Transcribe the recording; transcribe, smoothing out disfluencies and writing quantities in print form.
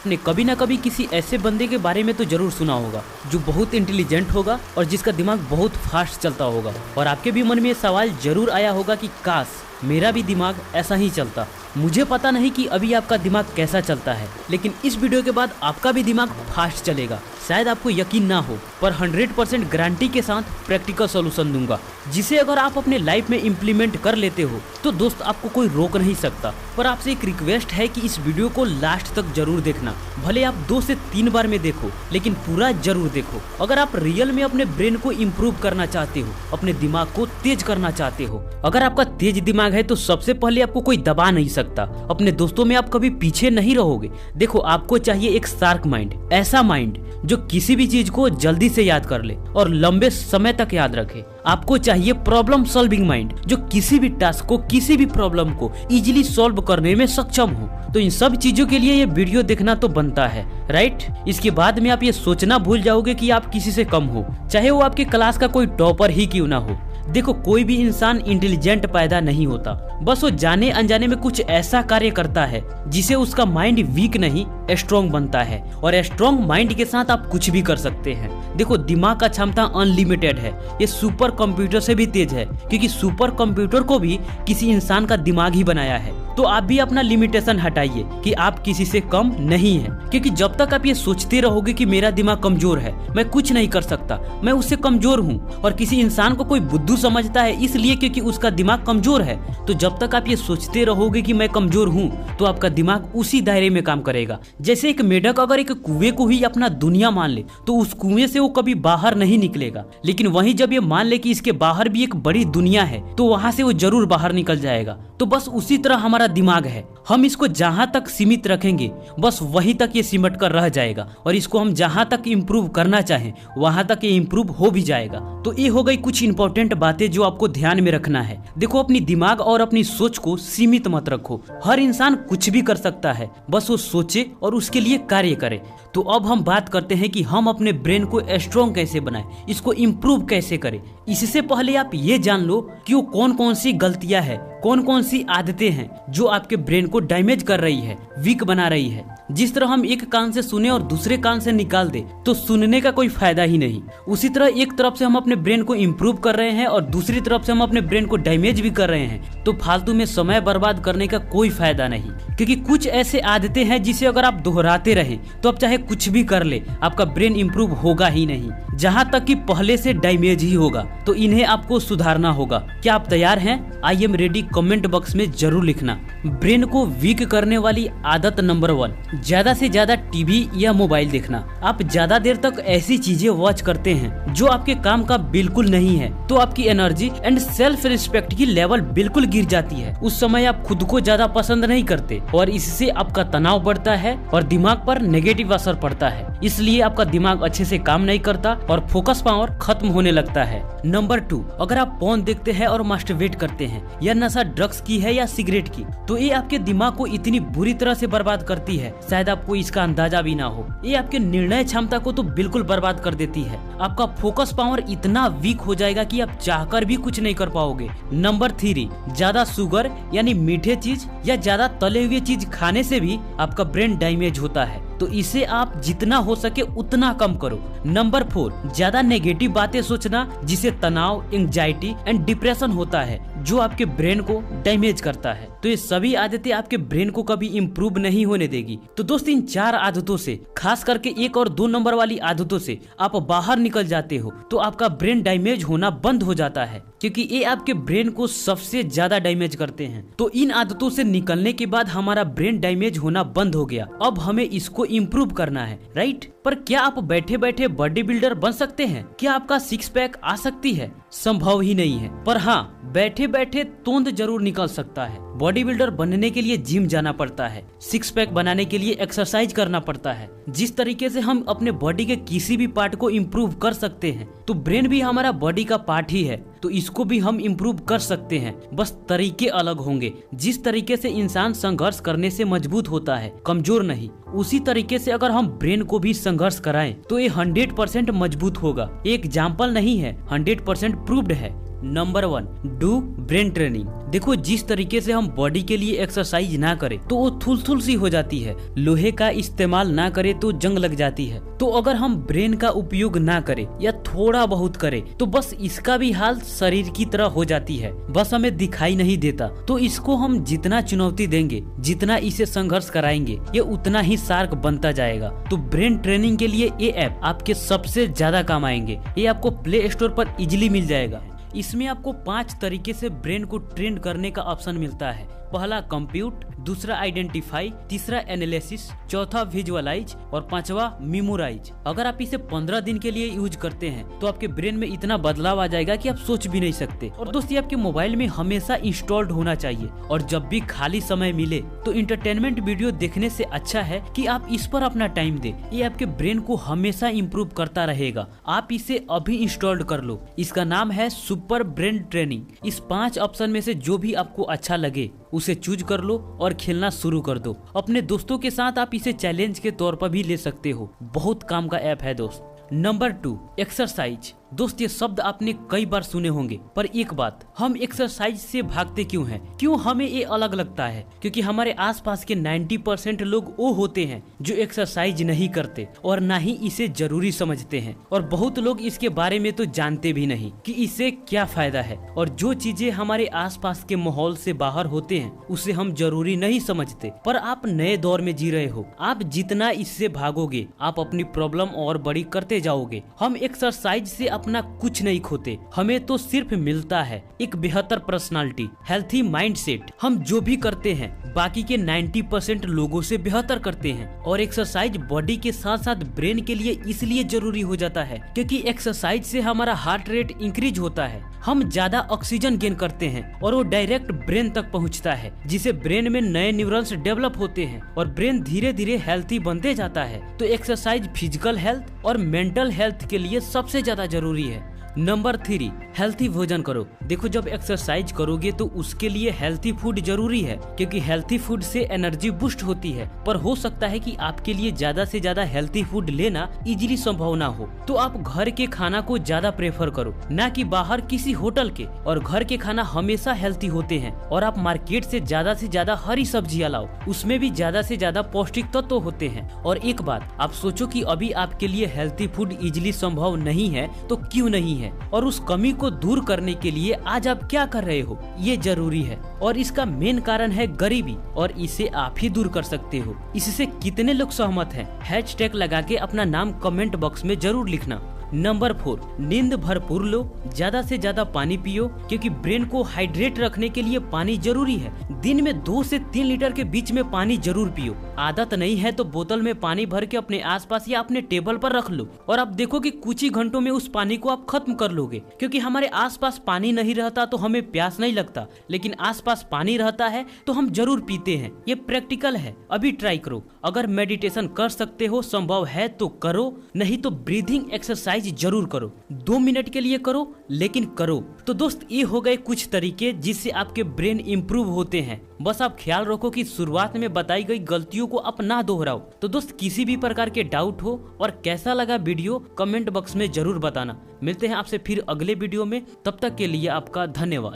आपने कभी ना कभी किसी ऐसे बंदे के बारे में तो जरूर सुना होगा जो बहुत इंटेलिजेंट होगा और जिसका दिमाग बहुत फास्ट चलता होगा, और आपके भी मन में ये सवाल जरूर आया होगा कि काश मेरा भी दिमाग ऐसा ही चलता। मुझे पता नहीं कि अभी आपका दिमाग कैसा चलता है, लेकिन इस वीडियो के बाद आपका भी दिमाग फास्ट चलेगा। शायद आपको यकीन ना हो, पर 100% गारंटी के साथ प्रैक्टिकल सॉल्यूशन दूंगा, जिसे अगर आप अपने लाइफ में इम्प्लीमेंट कर लेते हो तो दोस्त आपको कोई रोक नहीं सकता। पर आपसे एक रिक्वेस्ट है कि इस वीडियो को लास्ट तक जरूर देखना। भले आप 2 से 3 बार में देखो, लेकिन पूरा जरूर देखो। अगर आप रियल में अपने ब्रेन को इम्प्रूव करना चाहते हो, अपने दिमाग को तेज करना चाहते हो, अगर आपका तेज दिमाग है तो सबसे पहले आपको कोई दबा नहीं सकता। अपने दोस्तों में आप कभी पीछे नहीं रहोगे। देखो, आपको चाहिए एक शार्प माइंड, ऐसा माइंड जो किसी भी चीज को जल्दी से याद कर ले और लंबे समय तक याद रखे। आपको चाहिए प्रॉब्लम सॉल्विंग माइंड, जो किसी भी टास्क को, किसी भी प्रॉब्लम को इजीली सॉल्व करने में सक्षम हो। तो इन सब चीजों के लिए ये वीडियो देखना तो बनता है, राइट। इसके बाद में आप ये सोचना भूल जाओगे कि आप किसी से कम हो, चाहे वो आपके क्लास का कोई टॉपर ही क्यों ना हो। देखो, कोई भी इंसान इंटेलिजेंट पैदा नहीं होता, बस वो जाने अनजाने में कुछ ऐसा कार्य करता है जिसे उसका माइंड वीक नहीं स्ट्रॉन्ग बनता है। और स्ट्रॉन्ग माइंड के साथ आप कुछ भी कर सकते हैं। देखो, दिमाग का क्षमता अनलिमिटेड है, ये सुपर कंप्यूटर से भी तेज है, क्योंकि सुपर कंप्यूटर को भी किसी इंसान का दिमाग ही बनाया है। तो आप भी अपना लिमिटेशन हटाइए कि आप किसी से कम नहीं हैं, क्योंकि जब तक आप ये सोचते रहोगे कि मेरा दिमाग कमजोर है, मैं कुछ नहीं कर सकता, मैं उससे कमजोर हूँ, और किसी इंसान को कोई बुद्धू समझता है इसलिए क्योंकि उसका दिमाग कमजोर है, तो जब तक आप ये सोचते रहोगे कि मैं कमजोर हूँ, तो आपका दिमाग उसी दायरे में काम करेगा। जैसे एक मेढक अगर एक कुएं को ही अपना दुनिया मान ले तो उस कुएं से वो कभी बाहर नहीं निकलेगा, लेकिन वहीं जब ये मान ले कि इसके बाहर भी एक बड़ी दुनिया है तो वहां से वो जरूर बाहर निकल जाएगा। तो बस उसी तरह हमारा दिमाग है, हम इसको जहां तक सीमित रखेंगे बस वहीं तक ये सिमट कर रह जाएगा, और इसको हम जहां तक इम्प्रूव करना चाहें वहां तक ये इम्प्रूव हो भी जाएगा। तो ये हो गई कुछ इंपॉर्टेंट बातें जो आपको ध्यान में रखना है। देखो, अपनी दिमाग और अपनी सोच को सीमित मत रखो। हर इंसान कुछ भी कर सकता है, बस वो सोचे और उसके लिए कार्य करे। तो अब हम बात करते हैं कि हम अपने ब्रेन को स्ट्रॉन्ग कैसे बनाएं, इसको इम्प्रूव कैसे करें। इससे पहले आप ये जान लो कि वो कौन कौन सी गलतियां हैं, कौन कौन सी आदतें हैं जो आपके ब्रेन को डैमेज कर रही है, वीक बना रही है। जिस तरह हम एक कान से सुने और दूसरे कान से निकाल दे तो सुनने का कोई फायदा ही नहीं, उसी तरह एक तरफ से हम अपने ब्रेन को इम्प्रूव कर रहे हैं और दूसरी तरफ से हम अपने ब्रेन को डैमेज भी कर रहे हैं, तो फालतू में समय बर्बाद करने का कोई फायदा नहीं। क्योंकि कुछ ऐसे आदतें हैं जिसे अगर आप दोहराते रहें तो आप चाहे कुछ भी कर ले, आपका ब्रेन इम्प्रूव होगा ही नहीं, जहाँ तक कि पहले से डैमेज ही होगा। तो इन्हें आपको सुधारना होगा। क्या आप तैयार हैं? I am ready comment box में जरूर लिखना। ब्रेन को वीक करने वाली आदत नंबर 1, ज्यादा से ज्यादा टीवी या मोबाइल देखना। आप ज्यादा देर तक ऐसी चीजें वॉच करते हैं जो आपके काम का बिल्कुल नहीं है, तो आपकी एनर्जी एंड सेल्फ रिस्पेक्ट की लेवल बिल्कुल गिर जाती है। उस समय आप खुद को ज्यादा पसंद नहीं करते और इससे आपका तनाव बढ़ता है और दिमाग पर नेगेटिव असर पड़ता है। इसलिए आपका दिमाग अच्छे से काम नहीं करता और फोकस पावर खत्म होने लगता है। नंबर 2, अगर आप पोर्न देखते हैं और मास्टरबेट करते हैं, या नशा ड्रग्स की है या सिगरेट की, तो ये आपके दिमाग को इतनी बुरी तरह से बर्बाद करती है, शायद आपको इसका अंदाजा भी ना हो। ये आपके निर्णय क्षमता को तो बिल्कुल बर्बाद कर देती है। आपका फोकस पावर इतना वीक हो जाएगा कि आप चाहकर भी कुछ नहीं कर पाओगे। नंबर 3, ज्यादा शुगर यानी मीठे चीज या ज्यादा तले हुए चीज खाने से भी आपका ब्रेन डैमेज होता है, तो इसे आप जितना हो सके उतना कम करो। नंबर 4, ज्यादा नेगेटिव बातें सोचना, जिसे तनाव, एंजाइटी एंड डिप्रेशन होता है, जो आपके ब्रेन को डैमेज करता है। तो ये सभी आदतें आपके ब्रेन को कभी इम्प्रूव नहीं होने देगी। तो दोस्त, इन 4 आदतों से, खास करके 1 और 2 नंबर वाली आदतों से आप बाहर निकल जाते हो तो आपका ब्रेन डैमेज होना बंद हो जाता है, क्योंकि ये आपके ब्रेन को सबसे ज्यादा डैमेज करते हैं। तो इन आदतों से निकलने के बाद हमारा ब्रेन डैमेज होना बंद हो गया। अब हमें इसको इम्प्रूव करना है, राइट। पर क्या आप बैठे बैठे बॉडी बिल्डर बन सकते हैं? क्या आपका 6 पैक आ सकती है? संभव ही नहीं है। पर हाँ, बैठे बैठे तोंद जरूर निकल सकता है। बॉडी बिल्डर बनने के लिए जिम जाना पड़ता है, 6 पैक बनाने के लिए एक्सरसाइज करना पड़ता है। जिस तरीके से हम अपने बॉडी के किसी भी पार्ट को इम्प्रूव कर सकते हैं, तो ब्रेन भी हमारा बॉडी का पार्ट ही है, तो इसको भी हम इम्प्रूव कर सकते हैं। बस तरीके अलग होंगे। जिस तरीके से इंसान संघर्ष करने से मजबूत होता है, कमजोर नहीं, उसी तरीके से अगर हम ब्रेन को भी संघर्ष कराएं तो ये 100% मजबूत होगा। एक एग्जाम्पल नहीं है, 100% प्रूव्ड है। Number 1, do brain training. देखो जिस तरीके से हम बॉडी के लिए एक्सरसाइज ना करें तो वो थुल सी हो जाती है, लोहे का इस्तेमाल ना करें तो जंग लग जाती है। तो अगर हम ब्रेन का उपयोग ना करें या थोड़ा बहुत करें तो बस इसका भी हाल शरीर की तरह हो जाती है, बस हमें दिखाई नहीं देता। तो इसको हम जितना चुनौती देंगे, जितना इसे संघर्ष कराएंगे, ये उतना ही शार्क बनता जाएगा। तो ब्रेन ट्रेनिंग के लिए ये ऐप आपके सबसे ज्यादा काम आएंगे। ये आपको प्ले स्टोर पर इजिली मिल जाएगा। इसमें आपको 5 तरीके से ब्रेन को ट्रेन करने का ऑप्शन मिलता है। पहला कंप्यूट, दूसरा आइडेंटिफाई, तीसरा एनालिसिस, चौथा विजुअलाइज और पांचवा मेमोराइज। अगर आप इसे 15 दिन के लिए यूज करते हैं तो आपके ब्रेन में इतना बदलाव आ जाएगा कि आप सोच भी नहीं सकते। और दोस्त ये आपके मोबाइल में हमेशा इंस्टॉल्ड होना चाहिए और जब भी खाली समय मिले तो इंटरटेनमेंट वीडियो देखने से अच्छा है कि आप इस पर अपना टाइम दे। ये आपके ब्रेन को हमेशा इम्प्रूव करता रहेगा। आप इसे अभी इंस्टॉल कर लो। इसका नाम है सुपर ब्रेन ट्रेनिंग। इस 5 ऑप्शन में से जो भी आपको अच्छा लगे उसे चूज कर लो और खेलना शुरू कर दो। अपने दोस्तों के साथ आप इसे चैलेंज के तौर पर भी ले सकते हो। बहुत काम का ऐप है दोस्त। Number 2, exercise. दोस्त ये शब्द आपने कई बार सुने होंगे, पर एक बात, हम एक्सरसाइज से भागते क्यों हैं? क्यों हमें ये अलग लगता है? क्योंकि हमारे आसपास के 90% लोग वो होते हैं जो एक्सरसाइज नहीं करते और ना ही इसे जरूरी समझते हैं। और बहुत लोग इसके बारे में तो जानते भी नहीं कि इससे क्या फायदा है। और जो चीजें हमारे आसपास के माहौल से बाहर होते हैं उसे हम जरूरी नहीं समझते। पर आप नए दौर में जी रहे हो। आप जितना इससे भागोगे आप अपनी प्रॉब्लम और बड़ी करते जाओगे। हम एक्सरसाइज से अपना कुछ नहीं खोते, हमें तो सिर्फ मिलता है एक बेहतर पर्सनालिटी, हेल्थी माइंडसेट। हम जो भी करते हैं बाकी के 90% लोगों से बेहतर करते हैं। और एक्सरसाइज बॉडी के साथ साथ ब्रेन के लिए इसलिए जरूरी हो जाता है क्योंकि एक्सरसाइज से हमारा हार्ट रेट इंक्रीज होता है, हम ज्यादा ऑक्सीजन गेन करते हैं और वो डायरेक्ट ब्रेन तक पहुंचता है, जिसे ब्रेन में नए न्यूरॉन्स डेवलप होते हैं और ब्रेन धीरे धीरे हेल्थी बनते जाता है। तो एक्सरसाइज फिजिकल हेल्थ और मेंटल हेल्थ के लिए सबसे ज्यादा जरूरी है। नंबर 3, हेल्थी भोजन करो। देखो जब एक्सरसाइज करोगे तो उसके लिए हेल्थी फूड जरूरी है क्योंकि हेल्थी फूड से एनर्जी बूस्ट होती है। पर हो सकता है कि आपके लिए ज्यादा से ज्यादा हेल्थी फूड लेना इजीली संभव ना हो, तो आप घर के खाना को ज्यादा प्रेफर करो, ना कि बाहर किसी होटल के। और घर के खाना हमेशा हेल्थी होते हैं। और आप मार्केट से ज्यादा हरी सब्जियां लाओ, उसमें भी ज्यादा से ज्यादा पौष्टिक तत्व होते हैं। और एक बात आप सोचो कि अभी आपके लिए हेल्थी फूड इजीली संभव नहीं है तो क्यों नहीं है, और उस कमी को दूर करने के लिए आज आप क्या कर रहे हो ये जरूरी है। और इसका मेन कारण है गरीबी, और इसे आप ही दूर कर सकते हो। इससे कितने लोग सहमत हैं? हैशटैग लगा के अपना नाम कमेंट बॉक्स में जरूर लिखना। नंबर 4, नींद भरपूर लो, ज्यादा से ज्यादा पानी पियो क्योंकि ब्रेन को हाइड्रेट रखने के लिए पानी जरूरी है। दिन में 2 से 3 लीटर के बीच में पानी जरूर पियो। आदत नहीं है तो बोतल में पानी भर के अपने आसपास या अपने टेबल पर रख लो और आप देखो कि कुछ ही घंटों में उस पानी को आप खत्म कर लोगे। क्योंकि हमारे आसपास पानी नहीं रहता तो हमें प्यास नहीं लगता, लेकिन आसपास पानी रहता है तो हम जरूर पीते हैं। ये प्रैक्टिकल है, अभी ट्राई करो। अगर मेडिटेशन कर सकते हो, संभव है तो करो, नहीं तो ब्रीथिंग एक्सरसाइज जरूर करो। 2 मिनट के लिए करो, लेकिन करो। तो दोस्त ये हो गए कुछ तरीके जिससे आपके ब्रेन इंप्रूव होते हैं। बस आप ख्याल रखो कि शुरुआत में बताई गई गलतियों को आप ना दोहराओ। तो दोस्त किसी भी प्रकार के डाउट हो और कैसा लगा वीडियो कमेंट बॉक्स में जरूर बताना। मिलते हैं आपसे फिर अगले वीडियो में, तब तक के लिए आपका धन्यवाद।